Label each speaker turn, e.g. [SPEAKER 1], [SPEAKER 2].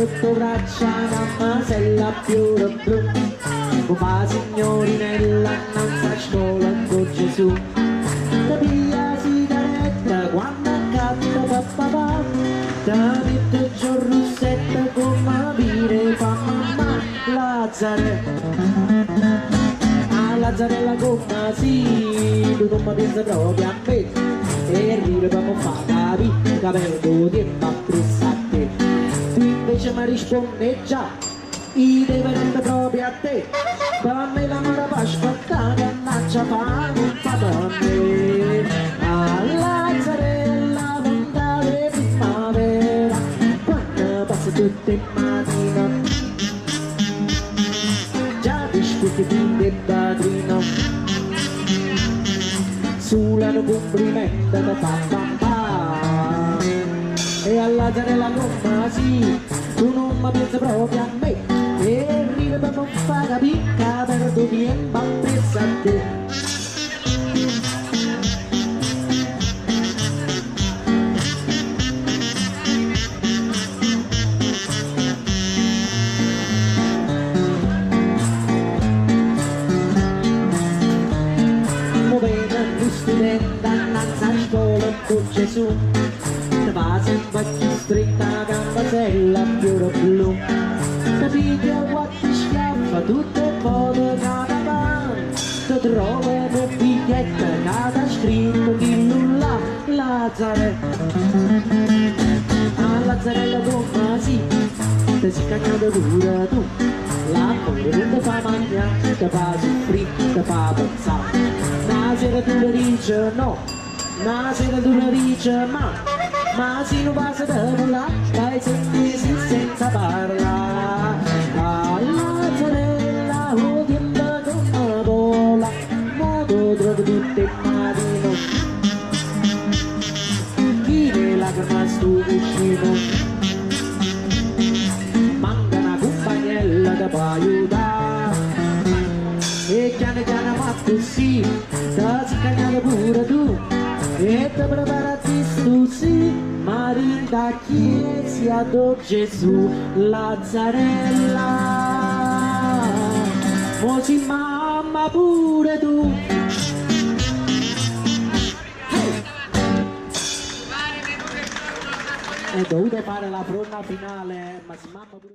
[SPEAKER 1] sotto braccia una masella più blu, come signorinella innanzi a scuola con Gesù. Ti piglia sigaretta quando accatta papà, ti mette giù russetta come dire fa mamma Lazzare. A Lazzarella come sì, tu non mi pensi proprio a me, e ride per non far capire che perdo tempo appresso a te. Tu invece mi rispondi già, io devo rende proprio a te, per me l'amore va aspettare, annaccia fa non fa per me. A Lazzarella montare primavera, quando passa tutte mattine, già discuti di padrino, sull'anno complimento da papà. E a Lazzarella come sì, tu non mi pensi proprio a me, e ride per non far capire che perdo tempo appresso a te. Studente annanzi a scuola con Gesù, ti va sempre più stretta la gambasella più blu, ti piglia quattro schiaffa tutte e poi capava, ti trova un biglietto che ha scritto chi nulla Lazzare. A Lazzarella come sì, ti si cagnato pure tu, l'amore non ti fa mangiare, ti fa soffrire, ti fa pensare. Una sera tu le dici no, una sera tu le dici ma se non passa da nulla, stai sempre senza parlare. A Lazzarella, oh tempo come vola, modo trovo tutte le mattine, chi ne lacrima sto cuscino, manca una compagnella che può aiutare, e piano piano ma così, ti si cagnato pure tu, e ti preparati tu sì, Marinda chiesa do Gesù. Lazzarella, mo si mamma pure tu. Hey. È dovuto fare la prona finale, ma si mamma pure tu.